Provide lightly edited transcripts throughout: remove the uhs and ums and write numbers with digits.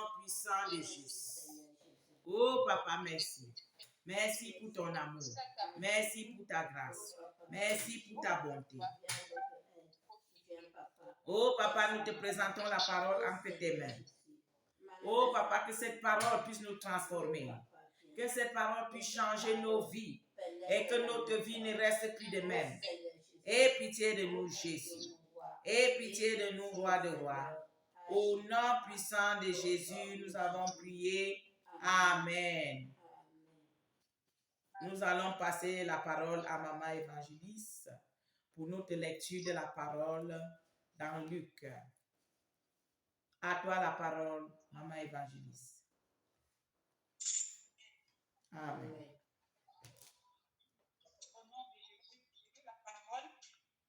nom puissant de Jésus. Oh papa, merci. Merci pour ton amour. Merci pour ta grâce. Merci pour ta bonté. Oh papa, nous te présentons la parole entre tes mains. Oh papa, que cette parole puisse nous transformer. Que cette parole puisse changer nos vies. Et que notre vie ne reste plus de même. Aie pitié de nous, Jésus. Aie pitié de nous, roi de rois. Au nom puissant de Jésus, nous avons prié. Amen. Nous allons passer la parole à Maman Évangéliste pour notre lecture de la parole dans Luc. À toi la parole, Maman Évangéliste. Amen. Au nom de Jésus, je lis la parole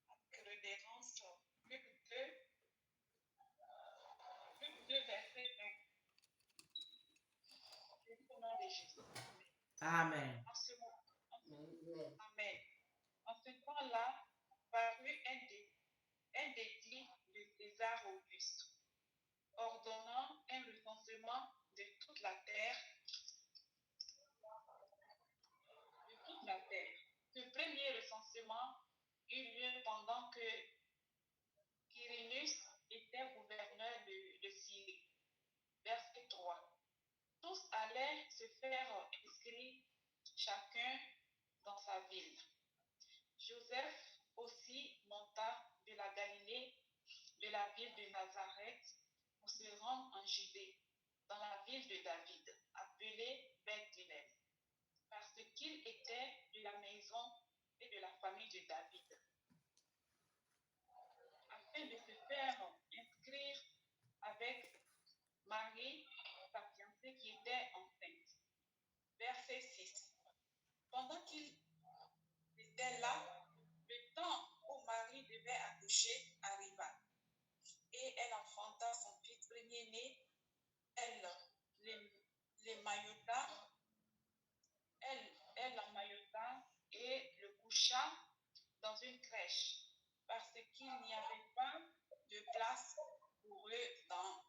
avec révérence. Luc 2, verset 1. Je lis au nom de Jésus. Amen. Amen. En ce temps-là, parut un des dix de César Auguste, ordonnant un recensement de toute la terre. Ce premier recensement eut lieu pendant que Quirinius était gouverneur de Syrie. Verset 3. Tous allaient se faire inscrire chacun dans sa ville. Joseph aussi monta de la Galilée, de la ville de Nazareth, pour se rendre en Judée, dans la ville de David, appelée Bethléem, parce qu'il était de la maison et de la famille de David, afin de se faire inscrire avec Marie, sa fiancée, qui était enceinte. Verset 6. Pendant qu'il était là, le temps où Marie devait accoucher arriva, et elle enfanta son fils premier-né. Elle l'emmaillota et le coucha dans une crèche, parce qu'il n'y avait pas de place pour eux dans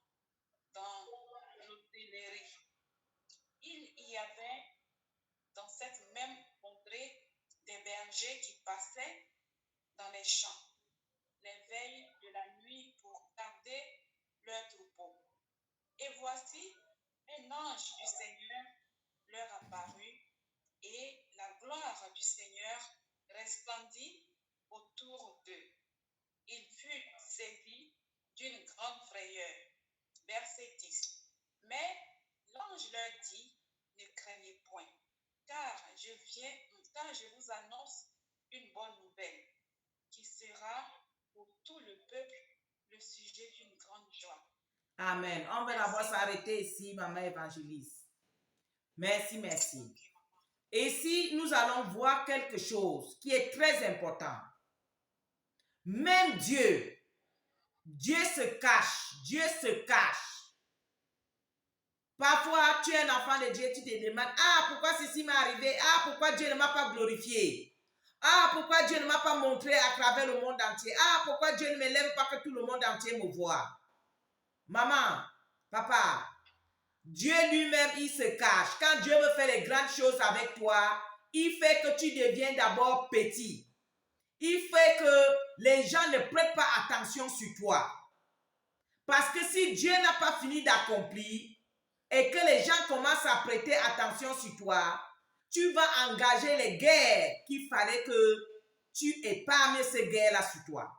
l'hôtellerie. Il y avait dans cette même contrée des bergers qui passaient dans les champs les veilles de la nuit pour garder leurs troupeaux. Et voici, un ange du Seigneur leur apparut, et la gloire du Seigneur resplendit autour d'eux. Il fut saisi d'une grande frayeur. Verset 10. Mais l'ange leur dit, ne craignez point, car je vous annonce une bonne nouvelle, qui sera pour tout le peuple le sujet d'une grande joie. Amen. On va d'abord s'arrêter ici, Maman Évangéliste. Merci, merci. Ici, nous allons voir quelque chose qui est très important. Même Dieu se cache, Dieu se cache. Parfois, tu es un enfant de Dieu, tu te demandes, pourquoi ceci m'est arrivé? Pourquoi Dieu ne m'a pas glorifié? Pourquoi Dieu ne m'a pas montré à travers le monde entier? Pourquoi Dieu ne me lève pas que tout le monde entier me voit? Maman, papa, Dieu lui-même, il se cache. Quand Dieu veut faire les grandes choses avec toi, il fait que tu deviens d'abord petit. Il fait que les gens ne prêtent pas attention sur toi. Parce que si Dieu n'a pas fini d'accomplir et que les gens commencent à prêter attention sur toi, tu vas engager les guerres qu'il fallait que tu épargnes ces guerres-là sur toi.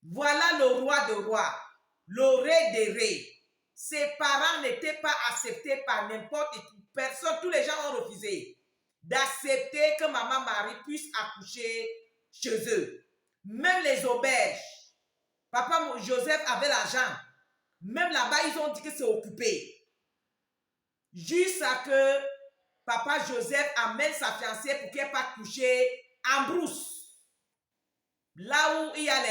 Voilà le roi de rois, le ré des rés. Ses parents n'étaient pas acceptés par n'importe qui. Personne, tous les gens ont refusé d'accepter que Maman Marie puisse accoucher chez eux. Même les auberges. Papa Joseph avait l'argent. Même là-bas, ils ont dit que c'est occupé. Jusqu'à que Papa Joseph amène sa fiancée pour qu'elle puisse coucher en brousse. Là où il y a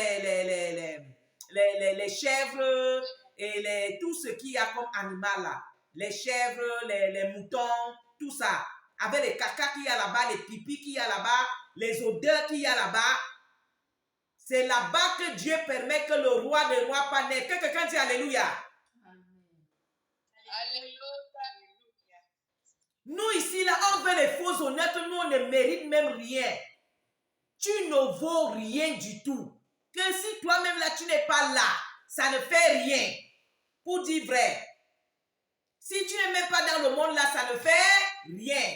les chèvres et tout ce qu'il y a comme animal là. Les chèvres, les moutons, tout ça. Avec les caca qu'il y a là-bas, les pipis qu'il y a là-bas, les odeurs qu'il y a là-bas. C'est là-bas que Dieu permet que le roi des rois pas naître. Que quelqu'un dit Alléluia. Alléluia. Nous ici, là, on veut les faux honnêtes, nous, on ne mérite même rien. Tu ne vaux rien du tout. Que si toi-même, là, tu n'es pas là, ça ne fait rien. Pour dire vrai. Si tu n'es même pas dans le monde, là, ça ne fait rien.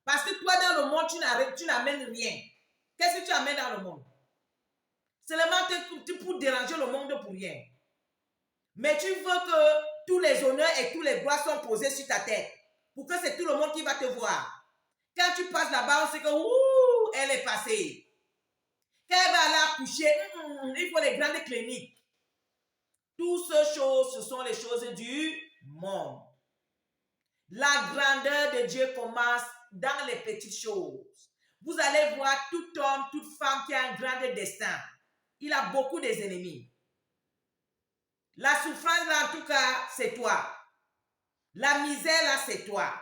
Parce que toi, dans le monde, tu n'amènes rien. Qu'est-ce que tu amènes dans le monde? Seulement pour déranger le monde pour rien. Mais tu veux que tous les honneurs et tous les gloires sont posés sur ta tête. Pour que c'est tout le monde qui va te voir. Quand tu passes là-bas, on sait que ouh, elle est passée. Quand elle va aller accoucher, il faut les grandes cliniques. Toutes ces choses, ce sont les choses du monde. La grandeur de Dieu commence dans les petites choses. Vous allez voir tout homme, toute femme qui a un grand destin. Il a beaucoup d'ennemis. La souffrance, là, en tout cas, c'est toi. La misère, là, c'est toi.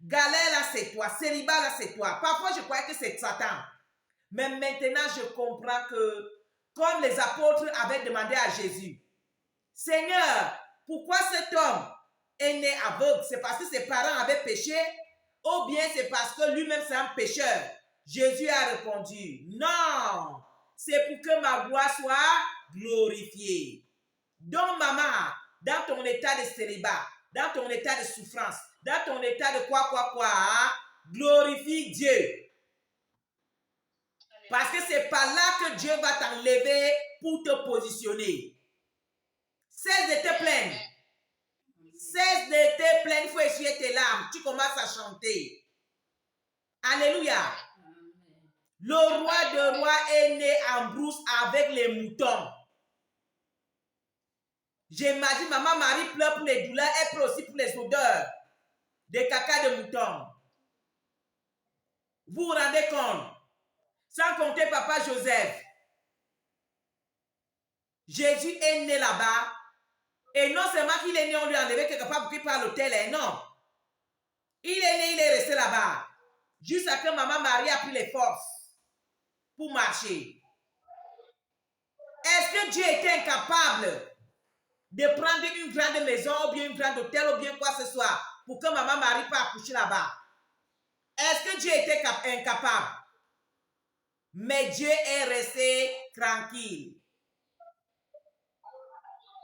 Galère, là, c'est toi. Célibat, là, c'est toi. Parfois, je croyais que c'est Satan. Mais maintenant, je comprends que, comme les apôtres avaient demandé à Jésus, Seigneur, pourquoi cet homme est né aveugle? C'est parce que ses parents avaient péché ou bien c'est parce que lui-même c'est un pécheur? Jésus a répondu, non, c'est pour que ma gloire soit glorifiée. Donc maman, dans ton état de célibat, dans ton état de souffrance, dans ton état de quoi, glorifie Dieu. Parce que c'est par là que Dieu va t'enlever pour te positionner. Cesse de te plaindre. Cesse de te plaindre, il faut essuyer tes larmes. Tu commences à chanter. Alléluia. Le roi de rois est né en brousse avec les moutons. J'imagine maman Marie pleure pour les douleurs, elle pleure aussi pour les odeurs des caca de moutons. Vous vous rendez compte? Sans compter papa Joseph. Jésus est né là-bas. Et non seulement qu'il est né, on lui a enlevé quelque part pour qu'il parte à l'hôtel. Non. Il est né, il est resté là-bas. Jusqu'à ce que maman Marie a pris les forces pour marcher. Est-ce que Dieu était incapable de prendre une grande maison ou bien une grande hôtel ou bien quoi que ce soit pour que maman Marie puisse accoucher là-bas? Est-ce que Dieu était incapable? Mais Dieu est resté tranquille.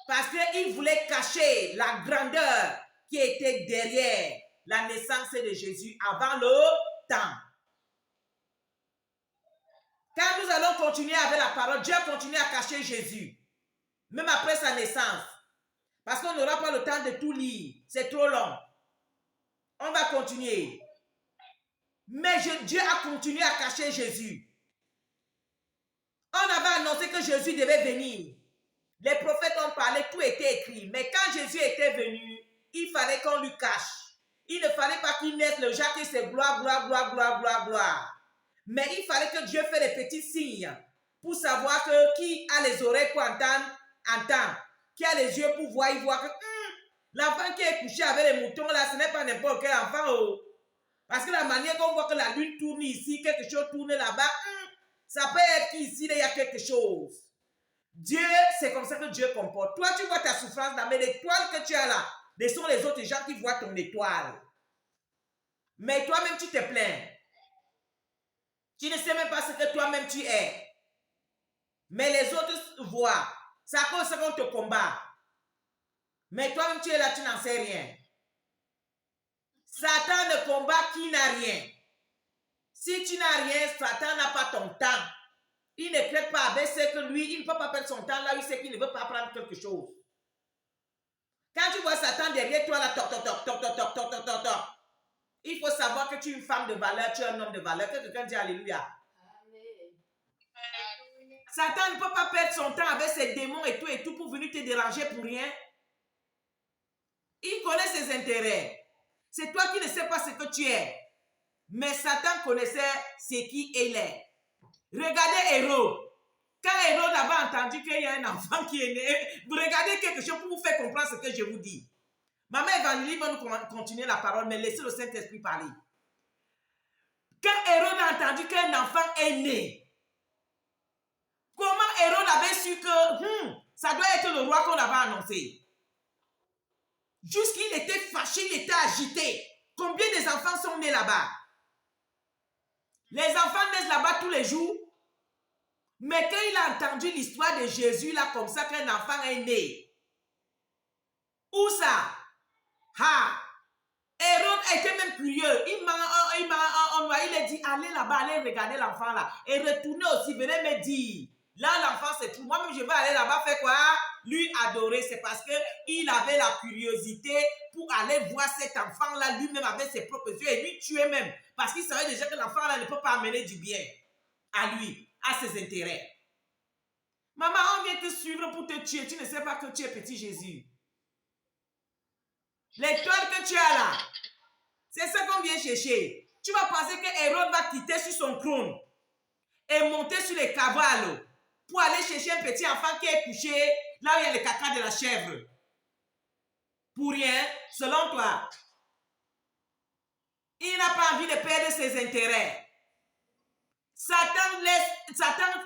Parce qu'il voulait cacher la grandeur qui était derrière la naissance de Jésus avant le temps. Quand nous allons continuer avec la parole, Dieu continue à cacher Jésus, même après sa naissance. Parce qu'on n'aura pas le temps de tout lire, c'est trop long. On va continuer. Mais Dieu a continué à cacher Jésus. On avait annoncé que Jésus devait venir. Les prophètes ont parlé, tout était écrit. Mais quand Jésus était venu, il fallait qu'on lui cache. Il ne fallait pas qu'il naisse le Jacques et c'est gloire, gloire, gloire, gloire, gloire, gloire. Mais il fallait que Dieu fasse des petits signes pour savoir que qui a les oreilles pour entendre, entend. Qui a les yeux pour voir, il voit que l'enfant qui est couché avec les moutons là, ce n'est pas n'importe quel enfant. Oh. Parce que la manière qu'on voit que la lune tourne ici, quelque chose tourne là-bas, ça peut être qu'ici, il y a quelque chose. Dieu, c'est comme ça que Dieu comporte. Toi, tu vois ta souffrance là, mais l'étoile que tu as là, ce sont les autres gens qui voient ton étoile. Mais toi-même, tu te plains. Tu ne sais même pas ce que toi-même tu es. Mais les autres voient. C'est à cause qu'on te combat. Mais toi-même, tu es là, tu n'en sais rien. Satan ne combat qui n'a rien. Si tu n'as rien, Satan n'a pas ton temps. Il ne traite pas avec ce que lui, il ne peut pas perdre son temps là, il sait qu'il ne veut pas prendre quelque chose. Quand tu vois Satan derrière toi, là, toc, toc, toc, toc, toc, toc, toc, toc, toc, toc, il faut savoir que tu es une femme de valeur, tu es un homme de valeur. Que quelqu'un dit Alléluia. Satan ne peut pas perdre son temps avec ses démons et tout pour venir te déranger pour rien. Il connaît ses intérêts. C'est toi qui ne sais pas ce que tu es. Mais Satan connaissait ce qui il est. Regardez Hérode. Quand Hérode avait entendu qu'il y a un enfant qui est né, vous regardez quelque chose pour vous faire comprendre ce que je vous dis. Maman Évangélie va nous continuer la parole, mais laissez le Saint-Esprit parler. Quand Hérode a entendu qu'un enfant est né, comment Hérode avait su que ça doit être le roi qu'on avait annoncé? Jusqu'il était fâché, il était agité. Combien des enfants sont nés là-bas? Les enfants naissent là-bas tous les jours. Mais quand il a entendu l'histoire de Jésus, là, comme ça, qu'un enfant est né. Où ça? Ha! Hérode était même curieux. Il a dit, allez là-bas, allez regarder l'enfant là. Et retournez aussi, venez me dire. Là, l'enfant, c'est tout. Moi-même, je vais aller là-bas faire quoi? Lui adorer. C'est parce qu'il avait la curiosité pour aller voir cet enfant-là, lui-même avec ses propres yeux, et lui tuer même. Parce qu'il savait déjà que l'enfant-là ne peut pas amener du bien à lui, à ses intérêts. Maman, on vient te suivre pour te tuer. Tu ne sais pas que tu es petit Jésus. L'étoile que tu as là, c'est ça qu'on vient chercher. Tu vas penser que Hérode va quitter sur son trône et monter sur les cavales pour aller chercher un petit enfant qui est couché là où il y a le caca de la chèvre. Pour rien, selon toi. Il n'a pas envie de perdre ses intérêts. Satan,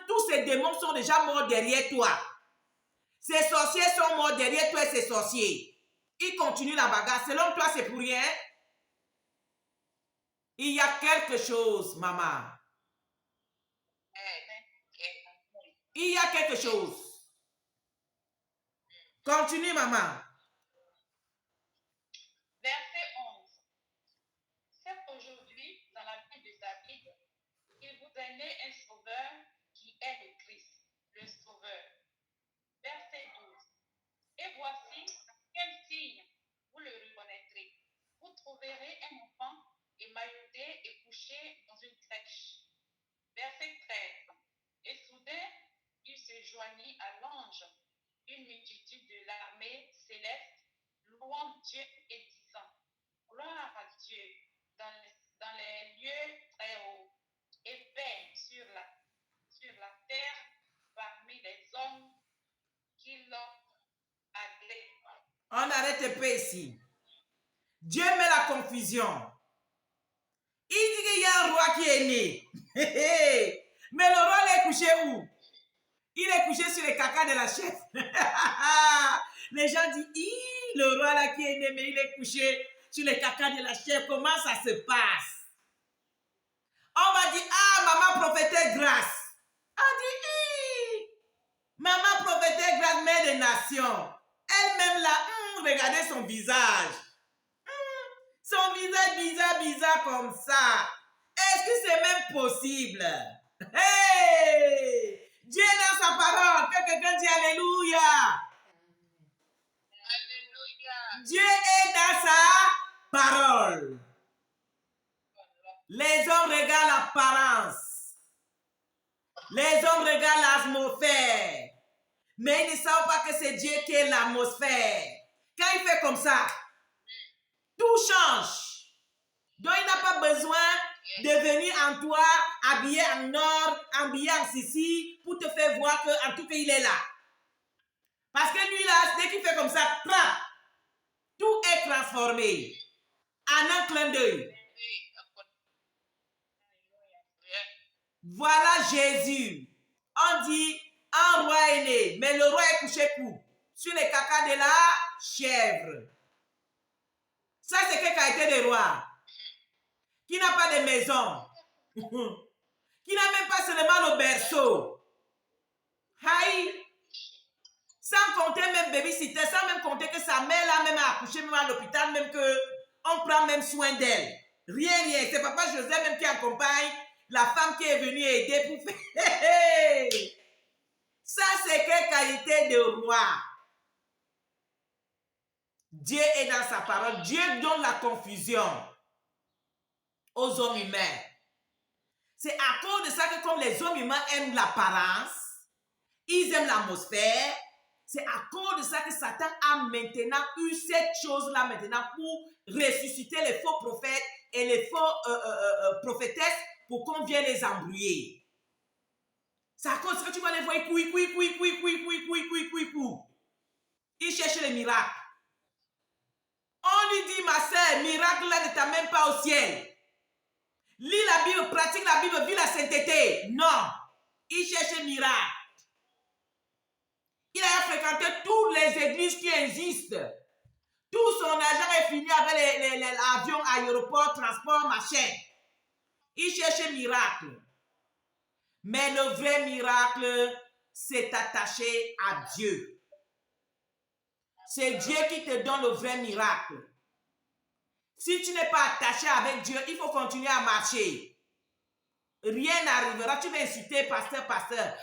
tous ses démons sont déjà morts derrière toi. Ses sorciers sont morts derrière toi et ses sorciers. Il continue la bagarre. Selon toi, c'est pour rien. Il y a quelque chose, maman. Il y a quelque chose. Continue, maman. Verset 11. C'est aujourd'hui, dans la vie de David, il vous est né un sauveur qui est le Christ, le sauveur. Verset 12. Et voici, quel signe vous le reconnaîtrez. Vous trouverez un enfant émaillotté et couché dans une crèche. Verset 13. Et soudain, il se joignit à l'ange, une multitude de l'armée céleste, louant Dieu et disant, gloire à Dieu dans les lieux très hauts, et paix sur la terre parmi les hommes qui l'ont agréé. On arrête un peu ici. Dieu met la confusion. Il dit qu'il y a un roi qui est né. Mais le roi il est couché où? Il est couché sur les caca de la chèvre. Les gens disent, le roi là qui est né, mais il est couché sur les caca de la chèvre. Comment ça se passe? On va dire, maman prophétesse grâce. On dit, maman prophétesse grâce, mère des nations. Elle-même là, regardez son visage. Son visage bizarre comme ça. Est-ce que c'est même possible? Hey! Dieu est dans sa parole. Que quelqu'un dit Alléluia. Alléluia. Dieu est dans sa parole. Les hommes regardent l'apparence. Les hommes regardent l'atmosphère. Mais ils ne savent pas que c'est Dieu qui est l'atmosphère. Quand il fait comme ça, tout change. Donc il n'a pas besoin de venir en toi, habillé en or, habillé en ceci, pour te faire voir qu'en tout cas il est là. Parce que lui là, dès qu'il fait comme ça, trap, tout est transformé. En un clin d'œil. Voilà Jésus. On dit, un roi est né, mais le roi est couché où? Sur les caca de la chèvre. Ça, c'est quelle qualité de roi? Qui n'a pas de maison. Qui n'a même pas seulement le berceau. Haï. Sans compter même babysitter, sans même compter que sa mère là même a accouché même à l'hôpital, même que on prend même soin d'elle. Rien. C'est papa Joseph même qui accompagne la femme qui est venue aider pour faire. Ça, c'est quelle qualité de roi? Dieu est dans sa parole. Dieu donne la confusion aux hommes humains. C'est à cause de ça que comme les hommes humains aiment l'apparence, ils aiment l'atmosphère, c'est à cause de ça que Satan a maintenant eu cette chose-là maintenant pour ressusciter les faux prophètes et les faux prophétesses pour qu'on vienne les embrouiller. C'est à cause que tu vas les voir, ils cherchent les miracles. On lui dit, ma sœur, miracle là ne t'amène pas au ciel. Lis la Bible, pratique la Bible, vis la sainteté. Non, il cherche miracle. Il a fréquenté toutes les églises qui existent. Tout son argent est fini avec l'avion, aéroport, transport, machin. Il cherche miracle. Mais le vrai miracle, c'est attaché à Dieu. C'est Dieu qui te donne le vrai miracle. Si tu n'es pas attaché avec Dieu, il faut continuer à marcher. Rien n'arrivera. Tu vas insulter pasteur.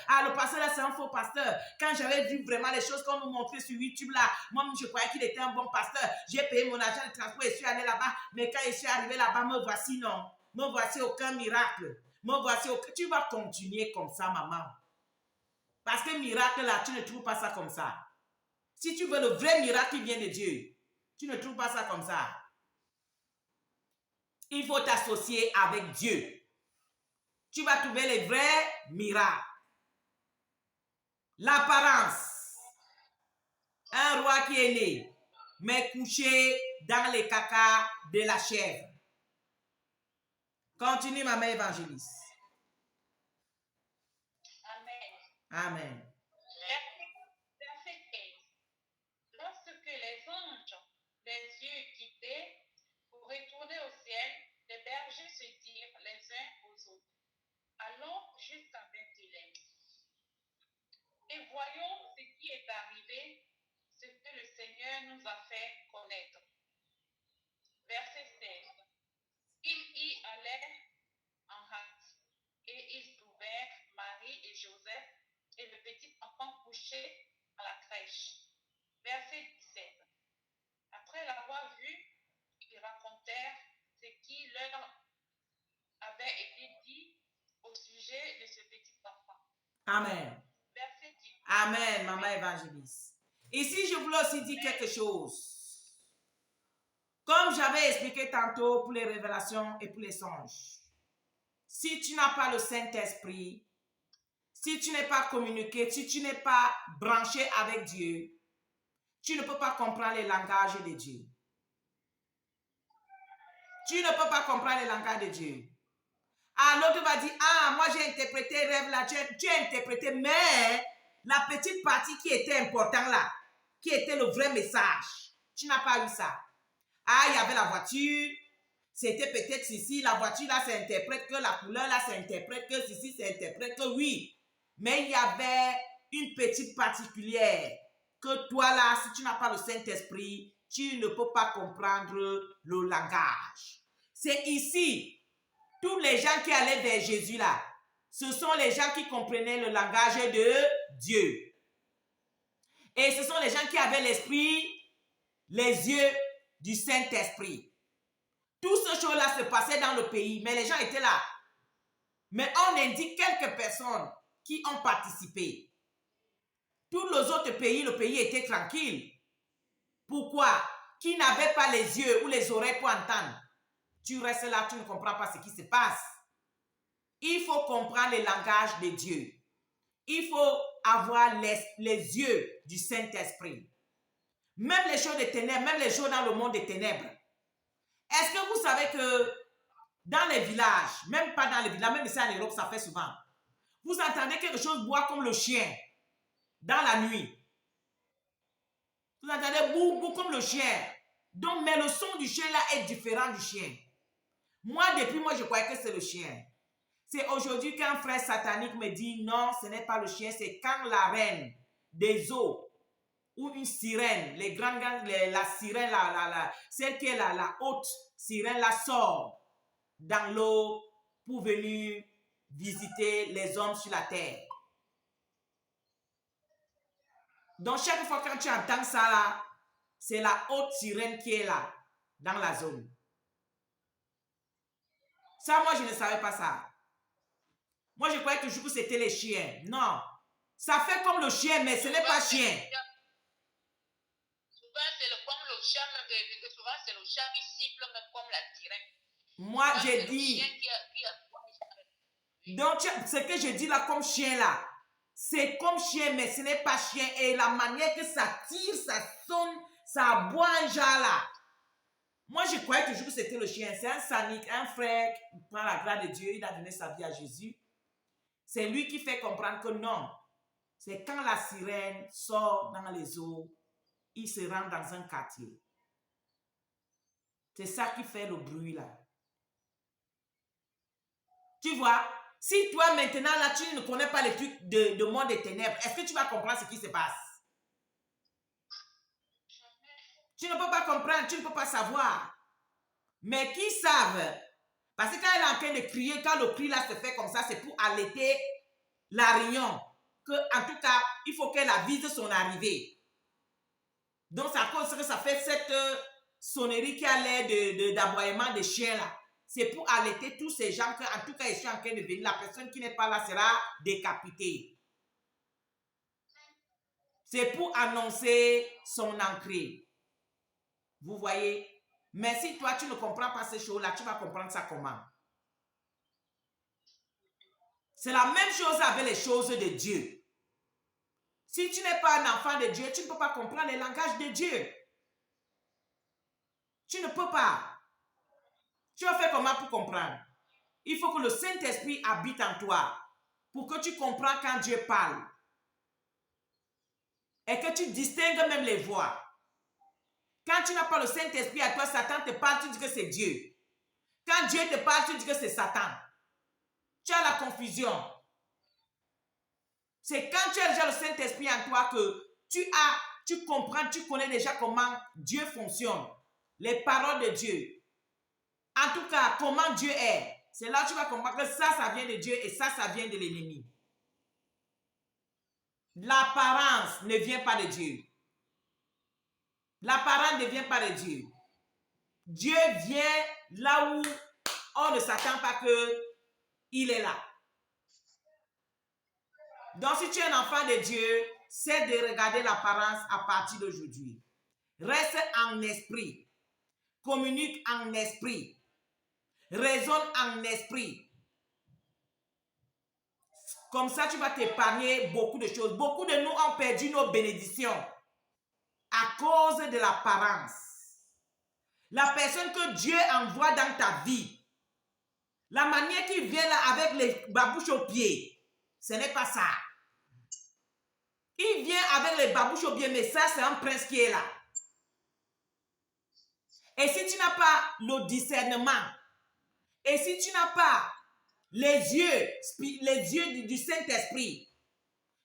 Ah, le pasteur là, c'est un faux pasteur. Quand j'avais vu vraiment les choses qu'on nous montrait sur YouTube là, moi, je croyais qu'il était un bon pasteur. J'ai payé mon argent de transport et je suis allé là-bas. Mais quand je suis arrivé là-bas, me voici, non. Me voici aucun miracle. Me voici aucun... Tu vas continuer comme ça, maman. Parce que miracle là, tu ne trouves pas ça comme ça. Si tu veux le vrai miracle qui vient de Dieu, tu ne trouves pas ça comme ça. Il faut t'associer avec Dieu. Tu vas trouver les vrais miracles. L'apparence. Un roi qui est né, mais couché dans les cacas de la chèvre. Continue, ma mère évangéliste. Amen. Amen. Verset 15. Lorsque les anges, les yeux quittés, pour retourner au ciel, les bergers se dirent les uns aux autres, allons jusqu'à Bethléem et voyons ce qui est arrivé, ce que le Seigneur nous a fait connaître. Verset 16. Ils y allèrent en hâte, et ils trouvèrent Marie et Joseph et le petit enfant couché à la crèche. Verset 17. Après l'avoir vu, ils racontèrent ce qui leur avait été dit au sujet de ce petit enfant. Amen. Verset 18. Amen, maman évangéliste. Ici, je voulais aussi dire quelque chose. Comme j'avais expliqué tantôt pour les révélations et pour les songes, si tu n'as pas le Saint-Esprit, si tu n'es pas communiqué, si tu n'es pas branché avec Dieu, tu ne peux pas comprendre les langages de Dieu. Tu ne peux pas comprendre les langages de Dieu. Ah, l'autre va dire, ah, moi j'ai interprété rêve là, tu as interprété, mais la petite partie qui était importante là, qui était le vrai message, tu n'as pas eu ça. Ah, il y avait la voiture, c'était peut-être ici, la voiture là, ça interprète que la couleur là, ça interprète que ici, ça interprète que oui. Mais il y avait une petite particulière que toi là, si tu n'as pas le Saint-Esprit, tu ne peux pas comprendre le langage. C'est ici, tous les gens qui allaient vers Jésus là, ce sont les gens qui comprenaient le langage de Dieu. Et ce sont les gens qui avaient l'esprit, les yeux du Saint-Esprit. Toutes ces choses-là se passaient dans le pays, mais les gens étaient là. Mais on indique quelques personnes qui ont participé. Tous les autres pays, le pays était tranquille. Pourquoi? Qui n'avaient pas les yeux ou les oreilles pour entendre. Tu restes là, tu ne comprends pas ce qui se passe. Il faut comprendre le langage de Dieu. Il faut avoir les yeux du Saint-Esprit. Même les choses des ténèbres, même les choses dans le monde des ténèbres. Est-ce que vous savez que dans les villages, même pas dans les villages, même ici en Europe, ça fait souvent, vous entendez quelque chose boire comme le chien dans la nuit. Vous entendez boum comme le chien. Donc, mais le son du chien là est différent du chien. Moi, depuis moi, je croyais que c'est le chien. C'est aujourd'hui qu'un frère satanique me dit non, ce n'est pas le chien, c'est quand la reine des eaux ou une sirène, les grandes, la sirène, celle qui est la haute sirène, la sort dans l'eau pour venir visiter les hommes sur la terre. Donc, chaque fois quand tu entends ça là, c'est la haute sirène qui est là, dans la zone. Ça, moi, je ne savais pas ça. Moi, je croyais toujours que c'était les chiens. Non. Ça fait comme le chien, mais ce n'est pas chien. Souvent, c'est comme le chien, souvent, c'est le chat qui siffle, même comme la sirène. Moi, j'ai dit. Donc, ce que je dis là comme chien là, c'est comme chien, mais ce n'est pas chien. Et la manière que ça tire, ça sonne, ça aboie un genre là. Moi, je croyais toujours que c'était le chien. C'est un sanique, un frère, par la grâce de Dieu, il a donné sa vie à Jésus. C'est lui qui fait comprendre que non. C'est quand la sirène sort dans les eaux, il se rend dans un quartier. C'est ça qui fait le bruit là. Tu vois, si toi maintenant là, tu ne connais pas les trucs de monde des ténèbres, est-ce que tu vas comprendre ce qui se passe? Tu ne peux pas comprendre, tu ne peux pas savoir. Mais qui savent? Parce que quand elle est en train de crier, quand le cri là se fait comme ça, c'est pour allaiter la réunion. Que, en tout cas, il faut qu'elle avise son arrivée. Donc, c'est à cause que ça fait cette sonnerie qui a l'air d'aboiement de chien là. C'est pour allaiter tous ces gens que, en tout cas, ils sont en train de venir. La personne qui n'est pas là sera décapitée. C'est pour annoncer son entrée. Vous voyez? Mais si toi, tu ne comprends pas ces choses-là, tu vas comprendre ça comment? C'est la même chose avec les choses de Dieu. Si tu n'es pas un enfant de Dieu, tu ne peux pas comprendre les langages de Dieu. Tu ne peux pas. Tu vas faire comment pour comprendre? Il faut que le Saint-Esprit habite en toi pour que tu comprennes quand Dieu parle. Et que tu distingues même les voix. Quand tu n'as pas le Saint-Esprit à toi, Satan te parle, tu dis que c'est Dieu. Quand Dieu te parle, tu dis que c'est Satan. Tu as la confusion. C'est quand tu as déjà le Saint-Esprit en toi que tu comprends, tu connais déjà comment Dieu fonctionne. Les paroles de Dieu. En tout cas, comment Dieu est. C'est là que tu vas comprendre que ça vient de Dieu et ça vient de l'ennemi. L'apparence ne vient pas de Dieu. L'apparence ne vient pas de Dieu. Dieu vient là où on ne s'attend pas qu'il est là. Donc, si tu es un enfant de Dieu, c'est de regarder l'apparence à partir d'aujourd'hui. Reste en esprit. Communique en esprit. Raisonne en esprit. Comme ça, tu vas t'épargner beaucoup de choses. Beaucoup de nous ont perdu nos bénédictions à cause de l'apparence. La personne que Dieu envoie dans ta vie, la manière qu'il vient là avec les babouches aux pieds, ce n'est pas ça. Il vient avec les babouches aux pieds, mais ça, c'est un prince qui est là. Et si tu n'as pas le discernement, et si tu n'as pas les yeux du Saint-Esprit,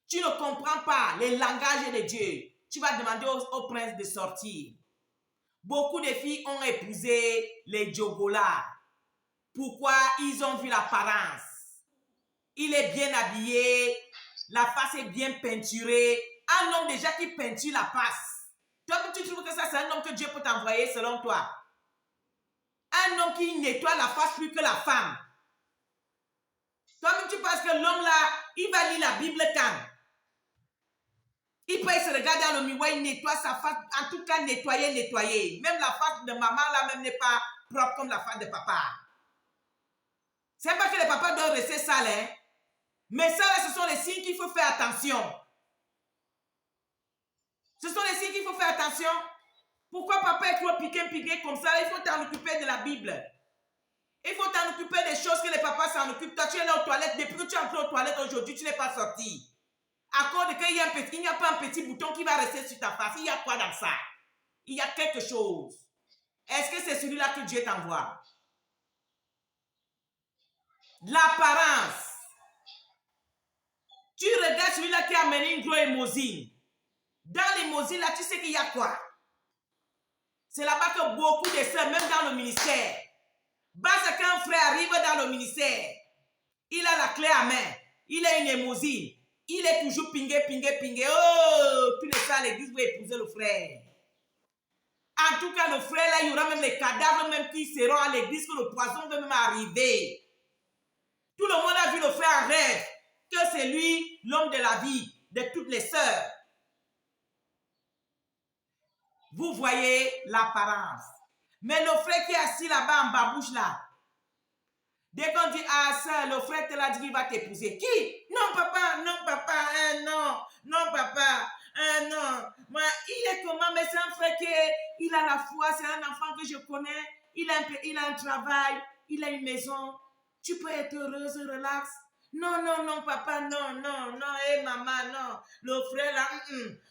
tu ne comprends pas les langages de Dieu, tu vas demander au prince de sortir. Beaucoup de filles ont épousé les Djogolas. Pourquoi? Ils ont vu l'apparence. Il est bien habillé, la face est bien peinturée. Un homme déjà qui peinture la face. Toi, tu trouves que ça, c'est un homme que Dieu peut t'envoyer selon toi? Un homme qui nettoie la face plus que la femme. Toi-même, tu penses que l'homme là, il va lire la Bible quand? Il peut se regarder dans le miroir, il nettoie sa face, en tout cas nettoyer. Même la face de maman là même n'est pas propre comme la face de papa. C'est pas que les papas doivent rester sales, hein? Mais ça là, ce sont les signes qu'il faut faire attention. Ce sont les signes qu'il faut faire attention. Pourquoi papa est trop piqué comme ça? Il faut t'en occuper de la Bible. Il faut t'en occuper des choses que les papas s'en occupent. Toi, tu es là aux toilettes. Depuis que tu es entré aux toilettes aujourd'hui, tu n'es pas sorti. À cause qu'il n'y a pas un petit bouton qui va rester sur ta face. Il y a quoi dans ça? Il y a quelque chose. Est-ce que c'est celui-là que Dieu t'envoie? L'apparence. Tu regardes celui-là qui a amené une grosse limousine. Dans les limousines, là, tu sais qu'il y a quoi? C'est là-bas que beaucoup de sœurs, même dans le ministère, parce qu'un frère arrive dans le ministère, il a la clé à main, il a une limousine, il est toujours pingé. Oh, tous les frères à l'église vont épouser le frère. En tout cas, le frère, là, il y aura même les cadavres même qui seront à l'église, que le poison va même arriver. Tout le monde a vu le frère en rêve, que c'est lui, l'homme de la vie, de toutes les sœurs. Vous voyez l'apparence. Mais le frère qui est assis là-bas en babouche là, dès qu'on dit, ah ça, le frère te l'a dit qu'il va t'épouser. Qui? Non papa, non, papa, non. Moi, il est comment? Mais c'est un frère il a la foi, c'est un enfant que je connais, il a un travail, il a une maison. Tu peux être heureuse, relax. Non, papa, non, maman, non. Le frère là,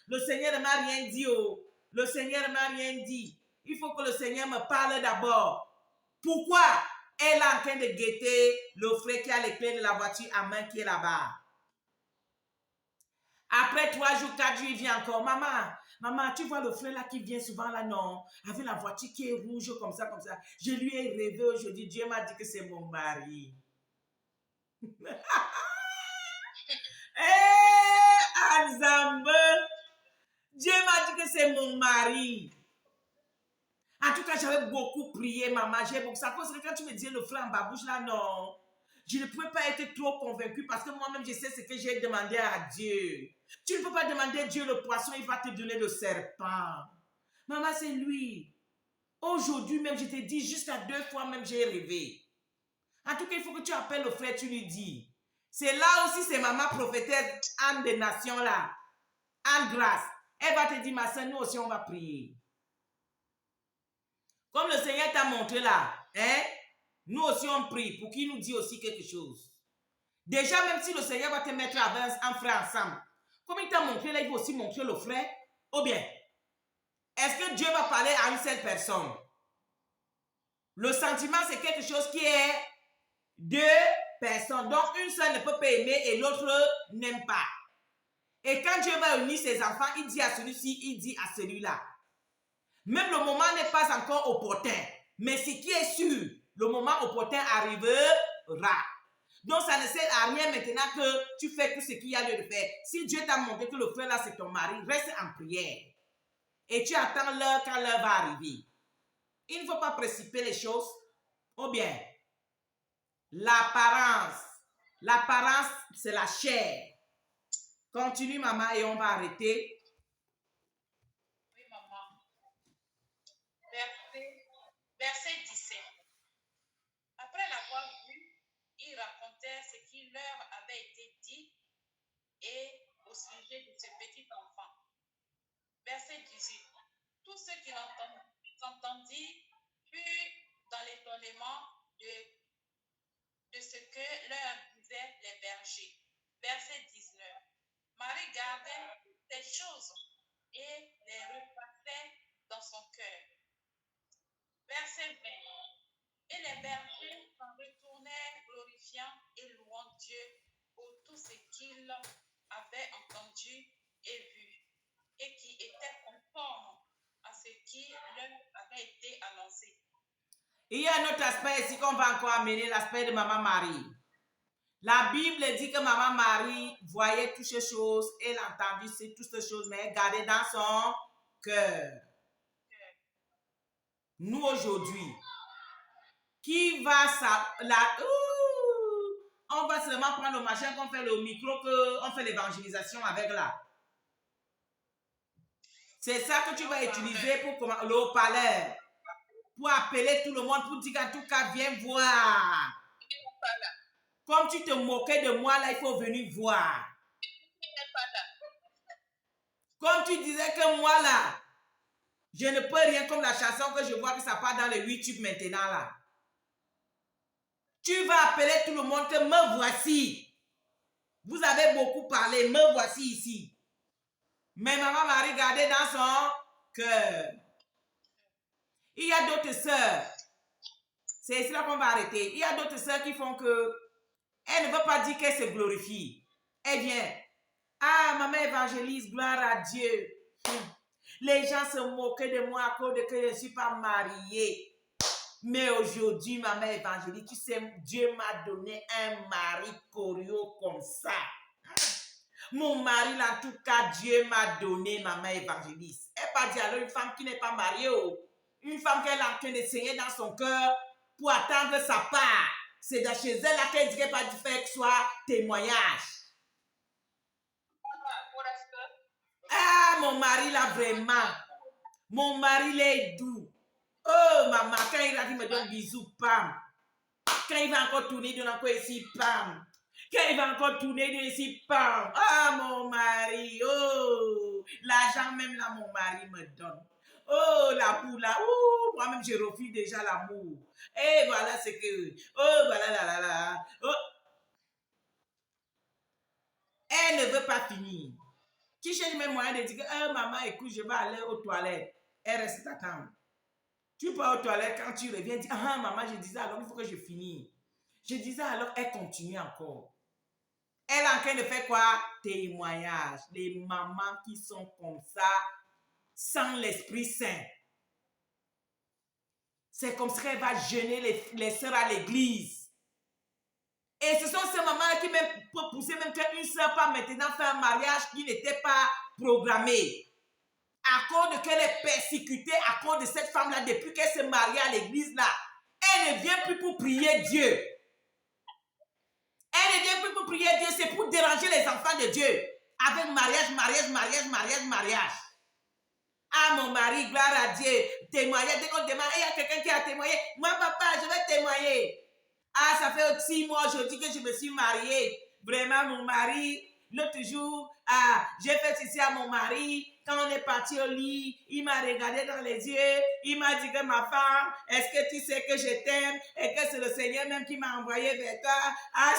le Seigneur ne m'a rien dit, oh. Le Seigneur ne m'a rien dit. il faut que le Seigneur me parle d'abord. Pourquoi elle est en train de guetter le frère qui a les clés de la voiture à main qui est là-bas? Après 3 jours, 4 jours, il vient encore. Maman, tu vois le frère là qui vient souvent là, non? Avec la voiture qui est rouge comme ça, comme ça. Je lui ai rêvé aujourd'hui. Dieu m'a dit que c'est mon mari. Anzambe! Dieu m'a dit que c'est mon mari. En tout cas, j'avais beaucoup prié, maman. J'ai beaucoup. Ça cause que quand tu me disais le frère en babouche là, non. Je ne pouvais pas être trop convaincue parce que moi-même, je sais ce que j'ai demandé à Dieu. Tu ne peux pas demander à Dieu le poisson, il va te donner le serpent. Maman, c'est lui. Aujourd'hui même, je te dis, jusqu'à 2 fois même, j'ai rêvé. En tout cas, il faut que tu appelles le frère, tu lui dis. C'est là aussi, c'est maman prophétesse Anne des Nations là. Anne Grâce. Elle va te dire, ma soeur, nous aussi, on va prier. Comme le Seigneur t'a montré là, hein? Nous aussi, on prie pour qu'il nous dise aussi quelque chose. Déjà, même si le Seigneur va te mettre avec un frère ensemble, comme il t'a montré là, il va aussi montrer le frère. Ou bien, est-ce que Dieu va parler à une seule personne? Le sentiment, c'est quelque chose qui est 2 personnes. Donc, une seule ne peut pas aimer et l'autre n'aime pas. Et quand Dieu va unir ses enfants, il dit à celui-ci, il dit à celui-là. Même le moment n'est pas encore opportun. Mais ce qui est sûr, le moment opportun arrivera. Donc, ça ne sert à rien maintenant que tu fais tout ce qu'il y a lieu de faire. Si Dieu t'a montré que le frère là, c'est ton mari, reste en prière. Et tu attends l'heure quand l'heure va arriver. Il ne faut pas précipiter les choses. Ou bien, l'apparence. L'apparence, c'est la chair. Continue, maman, et on va arrêter. Oui, maman. Verset 17. Après l'avoir vu, il racontait ce qui leur avait été dit et au sujet de ce petit enfant. Verset 18. Tous ceux qui l'entendirent furent dans l'étonnement de ce que leur disaient les bergers. Verset 19. Marie gardait ces choses et les repassait dans son cœur. Verset 20. Et les bergers s'en retournèrent glorifiant et louant Dieu pour tout ce qu'ils avaient entendu et vu, et qui était conforme à ce qui leur avait été annoncé. Il y a un autre aspect ici qu'on va encore amener, l'aspect de maman Marie. La Bible dit que maman Marie voyait toutes ces choses, elle entendit toutes ces choses, mais elle gardait dans son cœur. Nous aujourd'hui, qui va on va seulement prendre le machin qu'on fait le micro, qu'on fait l'évangélisation avec là. C'est ça que tu vas utiliser pour le haut-parleur, pour appeler tout le monde, pour dire qu'en tout cas, viens voir. Comme tu te moquais de moi, là, il faut venir voir. Comme tu disais que moi, là, je ne peux rien comme la chanson que je vois que ça part dans le YouTube maintenant, là. Tu vas appeler tout le monde que me voici. Vous avez beaucoup parlé, me voici ici. Mais maman Marie gardait dans son cœur. Il y a d'autres sœurs. C'est ici là qu'on va arrêter. Il y a d'autres sœurs qui font que elle ne veut pas dire qu'elle se glorifie. Elle vient. Ah, maman évangélise, gloire à Dieu. Les gens se moquaient de moi à cause de que je ne suis pas mariée. Mais aujourd'hui, maman évangéliste, tu sais, Dieu m'a donné un mari corio comme ça. Mon mari, là, en tout cas, Dieu m'a donné, maman évangéliste. Elle pas dit alors une femme qui n'est pas mariée, une femme qu'elle est en train de saigner dans son cœur pour attendre sa part. C'est dans chez elle là qu'elle dirait pas du fait que soit témoignage. Ah, mon mari là, vraiment. Mon mari là est doux. Oh, maman, quand il arrive, il me donne bisous, pam. Quand il va encore tourner, il donne encore ici, pam. Quand il va encore tourner, il donne ici, pam. Ah, mon mari, oh. L'argent même là, mon mari me donne. Oh, la poule là, oh, moi-même, je refuse déjà l'amour. Et voilà ce que, oh, voilà, là. Oh. Elle ne veut pas finir. Tu cherches même moyen de dire que, oh, maman, écoute, je vais aller aux toilettes. Elle reste attendre. Tu pars aux toilettes, quand tu reviens, dis, ah maman, je disais alors, il faut que je finisse. Je disais alors, elle continue encore. Elle est en train de faire quoi? Témoignage. Les mamans qui sont comme ça, sans l'Esprit Saint. C'est comme ça qu'elle va gêner les sœurs à l'église. Et ce sont ces mamans-là qui même peuvent pousser même qu'une sœur pas maintenant faire un mariage qui n'était pas programmé. À cause de qu'elle est persécutée, à cause de cette femme-là, depuis qu'elle s'est mariée à l'église-là, elle ne vient plus pour prier Dieu. Elle ne vient plus pour prier Dieu, c'est pour déranger les enfants de Dieu. Avec mariage. Ah, mon mari, gloire à Dieu. Témoigner, dès qu'on demande, il y a quelqu'un qui a témoigné. Moi, papa, je vais témoigner. Ah, ça fait 6 mois aujourd'hui que je me suis mariée. Vraiment, mon mari, l'autre jour, j'ai fait ceci à mon mari. Quand on est parti au lit, il m'a regardé dans les yeux. Il m'a dit que ma femme, est-ce que tu sais que je t'aime et que c'est le Seigneur même qui m'a envoyé vers toi? Ah,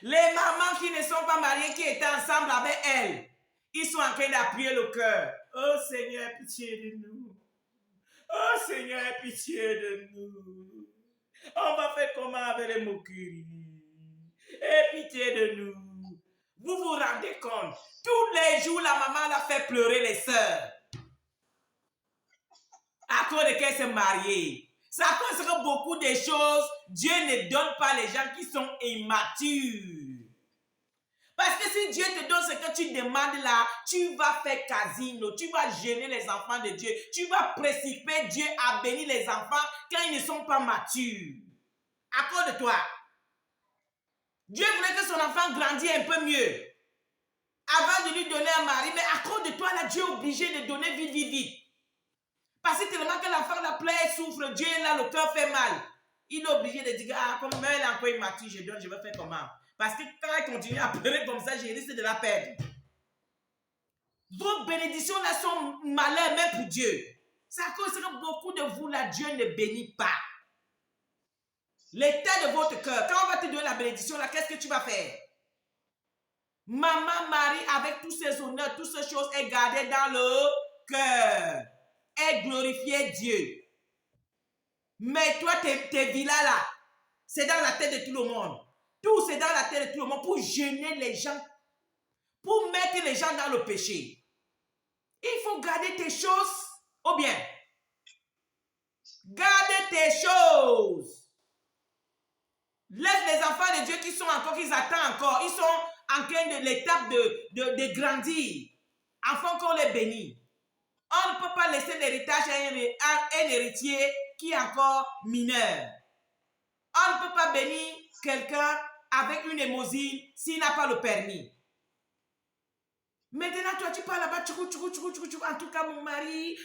les mamans qui ne sont pas mariées, qui étaient ensemble avec elle, ils sont en train d'appuyer le cœur. Oh Seigneur, pitié de nous. Oh Seigneur, pitié de nous. On va faire comment avec les moqueries? Et pitié de nous. Vous vous rendez compte? Tous les jours, la maman l'a fait pleurer les sœurs. À cause de qu'elle s'est mariée. C'est à cause que beaucoup de choses, Dieu ne donne pas les gens qui sont immatures. Parce que si Dieu te donne ce que tu demandes là, tu vas faire casino, tu vas gêner les enfants de Dieu, tu vas précipiter Dieu à bénir les enfants quand ils ne sont pas matures. À cause de toi. Dieu voulait que son enfant grandisse un peu mieux avant de lui donner un mari, mais à cause de toi là, Dieu est obligé de donner vite. Parce que tellement que l'enfant la plaît, souffre, Dieu là, le cœur fait mal. Il est obligé de dire, ah, comme elle est encore immature, je donne, je vais faire comment? Parce que quand elle continue à pleurer comme ça, je risque de la perdre. Vos bénédictions là sont malheurs même pour Dieu. C'est à cause que beaucoup de vous là, Dieu ne bénit pas. L'état de votre cœur, quand on va te donner la bénédiction là, qu'est-ce que tu vas faire? Maman Marie, avec tous ses honneurs, toutes ces choses, est gardée dans le cœur. Elle glorifiait Dieu. Mais toi, tes villas là, c'est dans la tête de tout le monde. Tout, c'est dans la tête de tout le monde pour gêner les gens, pour mettre les gens dans le péché. Il faut garder tes choses au bien. Gardez tes choses. Laisse les enfants de Dieu qui sont encore, qui attendent encore. Ils sont en train de l'étape de grandir. Afin qu'on les bénisse. On ne peut pas laisser l'héritage à un héritier qui est encore mineur. On ne peut pas bénir quelqu'un avec une émosine s'il n'a pas le permis. Maintenant, toi, tu parles là-bas, en tout cas, mon mari.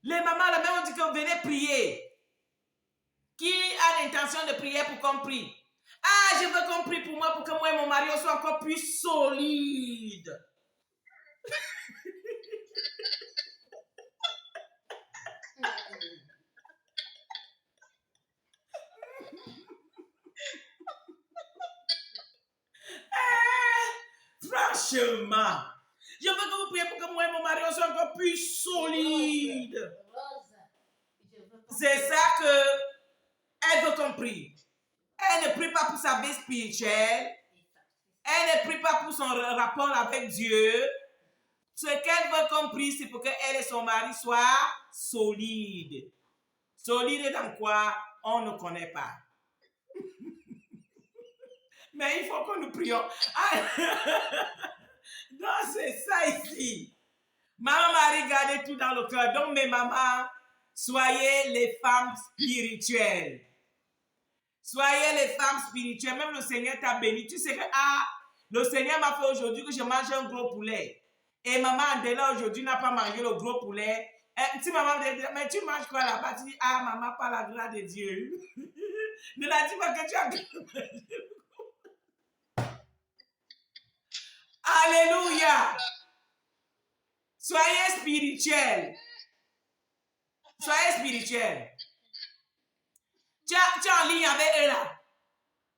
Les mamans là-bas, on dit que venez prier. Qui a l'intention de prier pour qu'on prie? Ah, je veux qu'on prie pour moi, pour que moi et mon mari soient encore plus solides. Franchement, je veux que vous priez pour que moi et mon mari soient encore plus solides. C'est ça que elle veut qu'on prie. Elle ne prie pas pour sa vie spirituelle. Elle ne prie pas pour son rapport avec Dieu. Ce qu'elle veut qu'on prie, c'est pour qu'elle et son mari soient solides. Solides dans quoi? On ne connaît pas. Mais il faut que nous prions. Non, c'est ça ici. Maman Marie, gardez tout dans le cœur. Donc, mes mamans, soyez les femmes spirituelles. Soyez les femmes spirituelles. Même le Seigneur t'a béni. Tu sais que, le Seigneur m'a fait aujourd'hui que je mange un gros poulet. Et maman Andela aujourd'hui n'a pas mangé le gros poulet. Et si maman me dit, mais tu manges quoi là-bas? Tu dis, maman, par la grâce de Dieu. Ne la dis pas que tu as... Alléluia. Soyez spirituels. Soyez spirituels. Tu as avec eux là.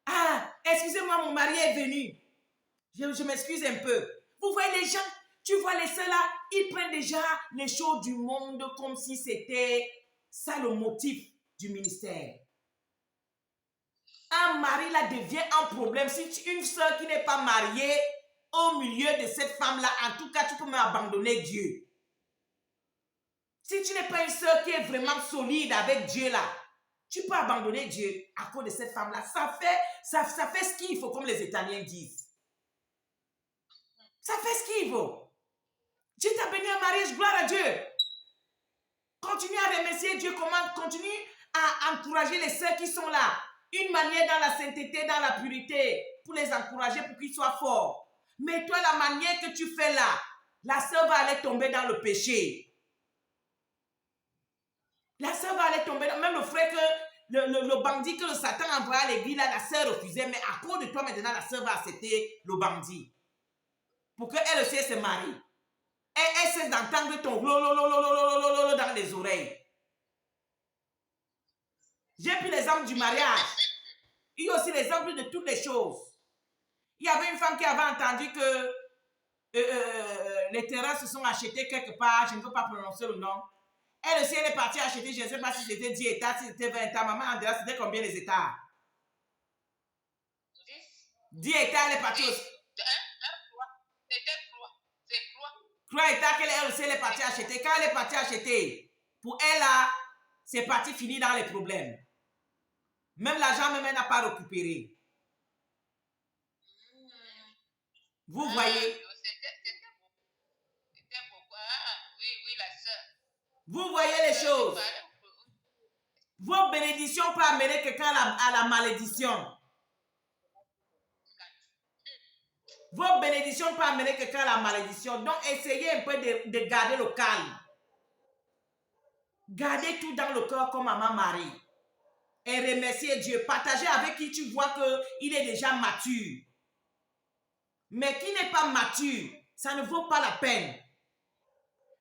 Ah, excusez-moi, mon mari est venu. Je m'excuse un peu. Vous voyez les gens, tu vois les sœurs là, ils prennent déjà les choses du monde comme si c'était ça le motif du ministère. Un mari là devient un problème. Si une sœur qui n'est pas mariée, au milieu de cette femme-là, en tout cas, tu peux même abandonner Dieu. Si tu n'es pas une sœur qui est vraiment solide avec Dieu là, tu peux abandonner Dieu à cause de cette femme-là. Ça fait ce qu'il faut, comme les Italiens disent. Ça fait ce qu'il faut. Dieu t'a béni en mariage, gloire à Dieu. Continue à remercier Dieu, continue à encourager les sœurs qui sont là. Une manière dans la sainteté, dans la pureté, pour les encourager, pour qu'ils soient forts. Mais toi, la manière que tu fais là, la sœur va aller tomber dans le péché. La sœur va aller tomber dans... Même le frère le bandit que le Satan envoyait à l'église, là, la sœur refusait. Mais à cause de toi, maintenant, la sœur va accepter le bandit. Pour qu'elle aussi se marie. Elle cesse d'entendre ton lolololololololololo dans les oreilles. J'ai pris l'exemple du mariage. Il y a aussi l'exemple de toutes les choses. Il y avait une femme qui avait entendu que les terrains se sont achetés quelque part. Je ne veux pas prononcer le nom. Elle aussi, elle est partie acheter, je ne sais pas si c'était 10 hectares, si c'était 20 hectares. Maman Andrea, c'était combien les hectares? 10 hectares, elle est partie aussi. C'était 3. C'est 3. 3 hectares qu'elle aussi, elle est partie acheter. Quand elle est partie acheter, pour elle, là, c'est parti finir dans les problèmes. Même l'argent, même elle n'a pas récupéré. Vous voyez? C'était beaucoup. Ah, oui, la sœur. Vous voyez les choses. Vos bénédictions peuvent amener quelqu'un à la malédiction. Vos bénédictions peuvent amener quelqu'un à la malédiction. Donc, essayez un peu de garder le calme. Gardez tout dans le cœur comme maman Marie. Et remerciez Dieu. Partagez avec qui tu vois qu'il est déjà mature. Mais qui n'est pas mature, ça ne vaut pas la peine.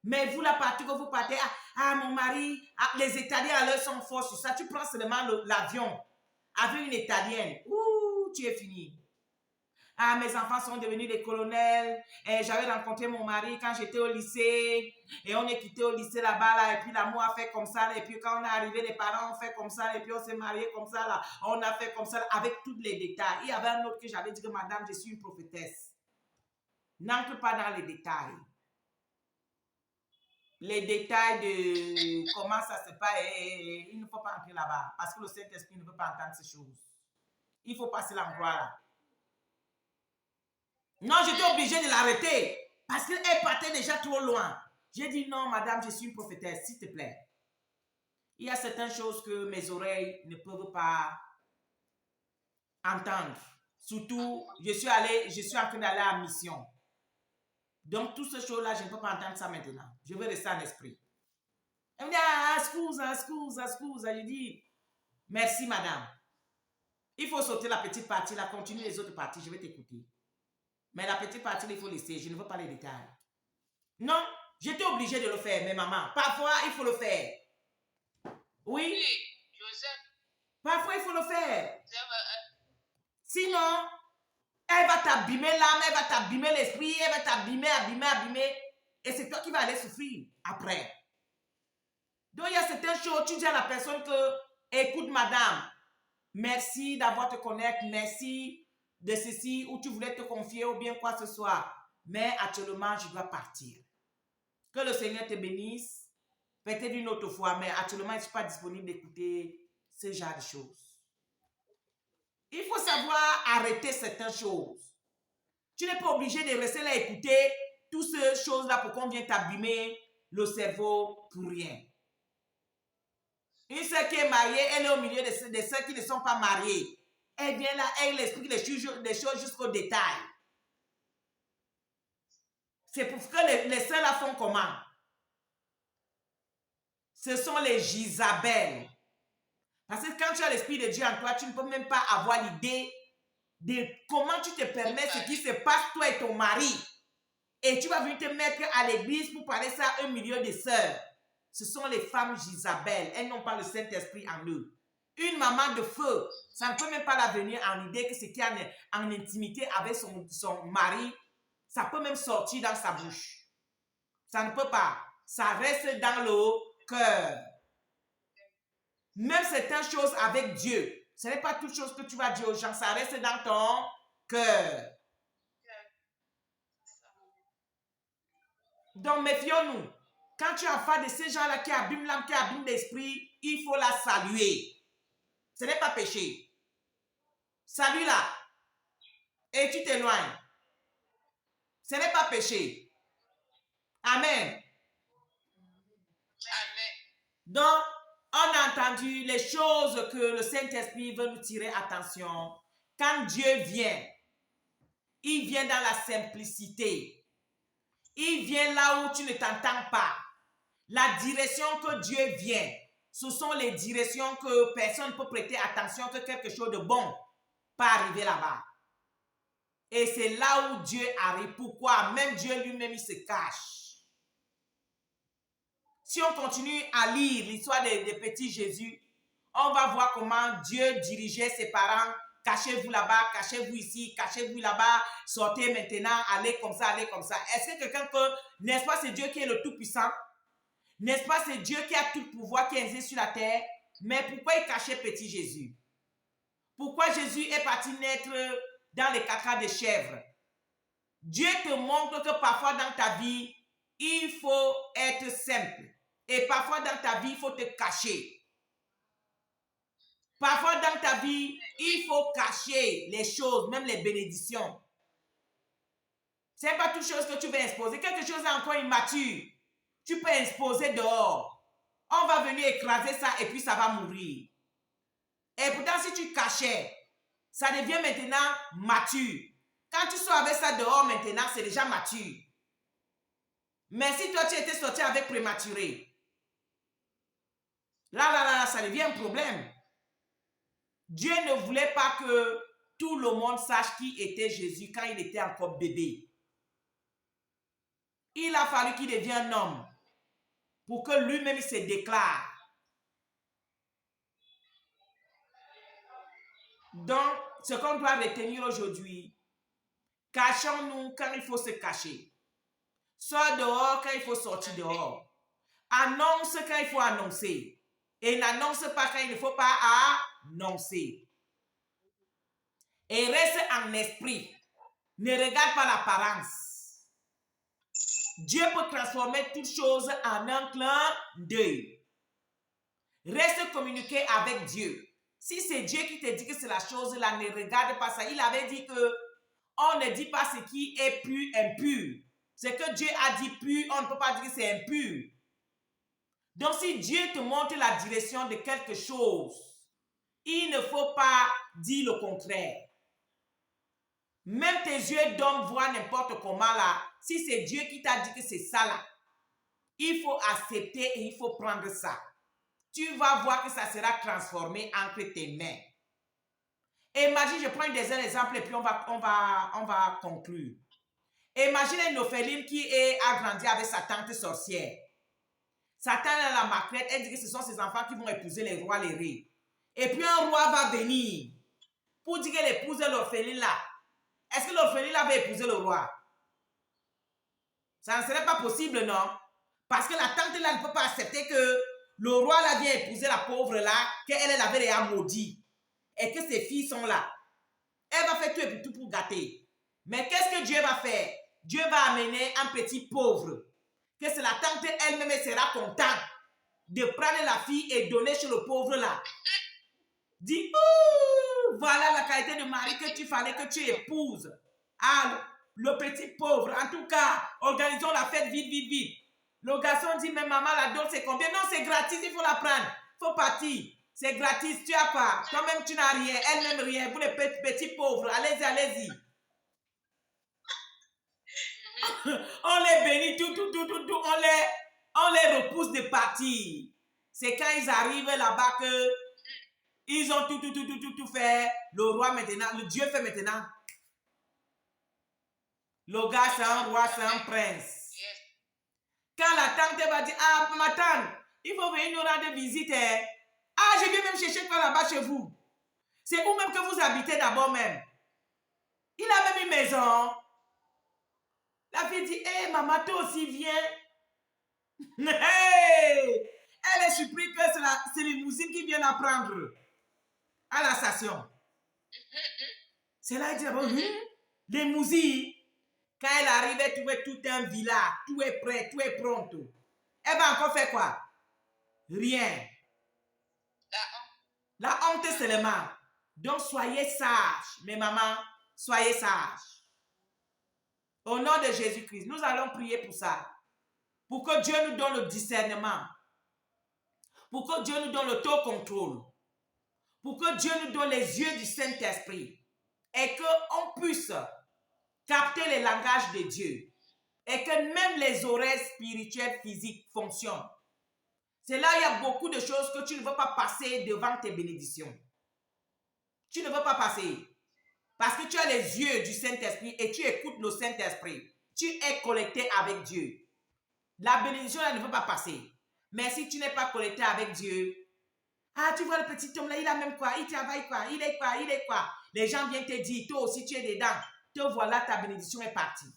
Mais vous, la partie que vous partez, mon mari, les Italiens, alors, sont forts sur ça. Tu prends seulement l'avion avec une Italienne. Ouh, tu es fini. Mes enfants sont devenus des colonels. J'avais rencontré mon mari quand j'étais au lycée. Et on est quitté au lycée là-bas. Là, et puis l'amour a fait comme ça. Là, et puis quand on est arrivé, les parents ont fait comme ça. Et puis on s'est marié comme ça. Là. On a fait comme ça là, avec tous les détails. Il y avait un autre que j'avais dit que madame, je suis une prophétesse. N'entre pas dans les détails. Les détails de comment ça se passe, il ne faut pas entrer là-bas. Parce que le Saint-Esprit ne veut pas entendre ces choses. Il faut passer l'endroit là. Non, j'étais obligée de l'arrêter. Parce qu'elle partait déjà trop loin. J'ai dit non, madame, je suis une prophétesse, s'il te plaît. Il y a certaines choses que mes oreilles ne peuvent pas entendre. Surtout, je suis en train d'aller en mission. Donc, toutes ces choses-là, je ne peux pas entendre ça maintenant. Je veux rester en esprit. Elle me dit, scusa. Je dis, merci, madame. Il faut sauter la petite partie, là, continue les autres parties, je vais t'écouter. Mais la petite partie, il faut laisser, je ne veux pas les détails. Non, j'étais obligée de le faire, mais maman, parfois, il faut le faire. Oui? Joseph. Parfois, il faut le faire. Sinon, elle va t'abîmer l'âme, elle va t'abîmer l'esprit, elle va t'abîmer. Et c'est toi qui vas aller souffrir après. Donc, il y a certaines choses, tu dis à la personne que, écoute, madame, merci d'avoir te connaître, merci de ceci, ou tu voulais te confier, ou bien quoi que ce soit. Mais actuellement, je dois partir. Que le Seigneur te bénisse. Peut-être une autre fois, mais actuellement, je ne suis pas disponible d'écouter ce genre de choses. Il faut savoir arrêter certaines choses. Tu n'es pas obligé de rester là écouter toutes ces choses-là pour qu'on vienne t'abîmer le cerveau pour rien. Une sœur qui est mariée, elle est au milieu des sœurs qui ne sont pas mariées. Elle vient là, elle explique les choses jusqu'au détail. C'est pour que les sœurs là font comment? Ce sont les Jizabel. Parce que quand tu as l'Esprit de Dieu en toi, tu ne peux même pas avoir l'idée de comment tu te permets ce qui se passe, toi et ton mari. Et tu vas venir te mettre à l'église pour parler ça à un milieu de sœurs. Ce sont les femmes Jizabel. Elles n'ont pas le Saint-Esprit en eux. Une maman de feu, ça ne peut même pas la venir en idée que ce qui est en intimité avec son mari, ça peut même sortir dans sa bouche. Ça ne peut pas. Ça reste dans le cœur. Même certaines choses avec Dieu, ce n'est pas toute chose que tu vas dire aux gens, ça reste dans ton cœur. Donc, méfions-nous. Quand tu es en face de ces gens-là qui abîment l'âme, qui abîment l'esprit, il faut la saluer. Ce n'est pas péché. Salue-la. Et tu t'éloignes. Ce n'est pas péché. Amen. Amen. Donc, on a entendu les choses que le Saint-Esprit veut nous tirer attention. Quand Dieu vient, il vient dans la simplicité. Il vient là où tu ne t'entends pas. La direction que Dieu vient, ce sont les directions que personne ne peut prêter attention, que quelque chose de bon peut arriver là-bas. Et c'est là où Dieu arrive. Pourquoi? Même Dieu lui-même, il se cache. Si on continue à lire l'histoire de petit Jésus, on va voir comment Dieu dirigeait ses parents. Cachez-vous là-bas, cachez-vous ici, cachez-vous là-bas, sortez maintenant, allez comme ça, allez comme ça. Est-ce que quelqu'un que, n'est-ce pas, c'est Dieu qui est le Tout-Puissant? N'est-ce pas, c'est Dieu qui a tout le pouvoir, qui est exercé sur la terre? Mais pourquoi il cachait petit Jésus? Pourquoi Jésus est parti naître dans les cacas de chèvres? Dieu te montre que parfois dans ta vie, il faut être simple. Et parfois dans ta vie, il faut te cacher. Parfois dans ta vie, il faut cacher les choses, même les bénédictions. Ce n'est pas toute chose que tu veux exposer. Quelque chose est encore immature. Tu peux exposer dehors. On va venir écraser ça et puis ça va mourir. Et pourtant, si tu cachais, ça devient maintenant mature. Quand tu sors avec ça dehors maintenant, c'est déjà mature. Mais si toi, tu étais sorti avec prématuré, là, ça devient un problème. Dieu ne voulait pas que tout le monde sache qui était Jésus quand il était encore bébé. Il a fallu qu'il devienne un homme pour que lui-même se déclare. Donc, ce qu'on doit retenir aujourd'hui, cachons-nous quand il faut se cacher. Sors dehors quand il faut sortir dehors. Annonce quand il faut annoncer. Et n'annonce pas quand il ne faut pas annoncer. Et reste en esprit. Ne regarde pas l'apparence. Dieu peut transformer toutes choses en un clin d'œil. Reste communiqué avec Dieu. Si c'est Dieu qui te dit que c'est la chose là, ne regarde pas ça. Il avait dit que on ne dit pas ce qui est pur, impur. Ce que Dieu a dit pur, on ne peut pas dire que c'est impur. Donc si Dieu te montre la direction de quelque chose, il ne faut pas dire le contraire. Même tes yeux d'homme voient n'importe comment là. Si c'est Dieu qui t'a dit que c'est ça là, il faut accepter et il faut prendre ça. Tu vas voir que ça sera transformé entre tes mains. Imagine, je prends un exemple et puis on va conclure. Imagine une orpheline qui a grandi avec sa tante sorcière. Sa tante a la macrette, elle dit que ce sont ses enfants qui vont épouser les rois, les reines. Et puis un roi va venir pour dire qu'elle épouse l'orpheline là. Est-ce que l'orpheline là va épouser le roi? Ça ne serait pas possible, non? Parce que la tante là ne peut pas accepter que le roi là vient épouser la pauvre là, qu'elle avait déjà maudit. Et que ses filles sont là. Elle va faire tout et tout pour gâter. Mais qu'est-ce que Dieu va faire? Dieu va amener un petit pauvre. Que c'est la tante elle-même sera contente de prendre la fille et donner chez le pauvre là. Dis, voilà la qualité de mari que tu fallait que tu épouses. Ah, le petit pauvre. En tout cas, organisons la fête vite. Le garçon dit, mais maman, la dot c'est combien? Non, c'est gratis, il faut la prendre. Il faut partir. C'est gratis, tu as quoi? Toi-même, tu n'as rien. Elle-même, rien. Vous les petits pauvres, allez-y. On les bénit, on les repousse de partir. C'est quand ils arrivent là-bas que ils ont tout fait. Le roi maintenant, le Dieu fait maintenant. Le gars, c'est un roi, c'est un prince. Quand la tante va dire, ah, ma tante, il faut venir nous rendre visite. Ah, je viens même chercher quoi là-bas chez vous. C'est où même que vous habitez d'abord même. Il a même une maison. La fille dit, hé, maman, toi aussi viens. Hey! Elle est surprise que c'est les limousines qui viennent la prendre à la station. C'est là qu'elle dit d'abord, les limousines. Quand elle arrive, elle trouve tout un village, tout est prêt, tout est prompt. Elle va encore faire quoi? Rien. La honte seulement. Donc soyez sages, mes mamans, soyez sages. Au nom de Jésus-Christ, nous allons prier pour ça. Pour que Dieu nous donne le discernement. Pour que Dieu nous donne l'autocontrôle. Pour que Dieu nous donne les yeux du Saint-Esprit. Et qu'on puisse capter les langages de Dieu. Et que même les oreilles spirituelles physiques fonctionnent. C'est là où il y a beaucoup de choses que tu ne veux pas passer devant tes bénédictions. Tu ne veux pas passer. Parce que tu as les yeux du Saint-Esprit et tu écoutes le Saint-Esprit. Tu es connecté avec Dieu. La bénédiction là ne veut pas passer. Mais si tu n'es pas connecté avec Dieu, ah, tu vois le petit homme là, il a même quoi? Il travaille quoi? Il est quoi? Il est quoi? Les gens viennent te dire, toi aussi tu es dedans. Te voilà, ta bénédiction est partie.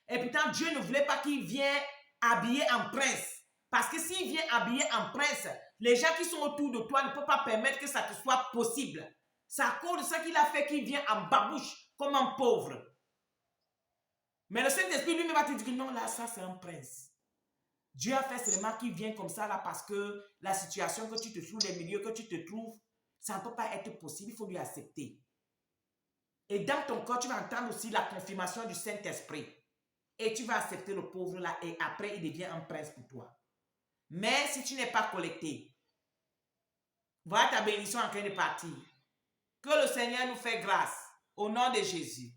Et pourtant, Dieu ne voulait pas qu'il vienne habillé en prince. Parce que s'il vient habillé en prince, les gens qui sont autour de toi ne peuvent pas permettre que ça te soit possible. C'est à cause de ça qu'il a fait qu'il vient en babouche comme un pauvre. Mais le Saint-Esprit lui-même va te dire que non, là, ça c'est un prince. Dieu a fait seulement qu'il vient comme ça là parce que la situation que tu te trouves, les milieux que tu te trouves, ça ne peut pas être possible, il faut lui accepter. Et dans ton corps, tu vas entendre aussi la confirmation du Saint-Esprit. Et tu vas accepter le pauvre là et après il devient un prince pour toi. Mais si tu n'es pas collecté, voilà ta bénédiction en train de partir. Que le Seigneur nous fait grâce au nom de Jésus.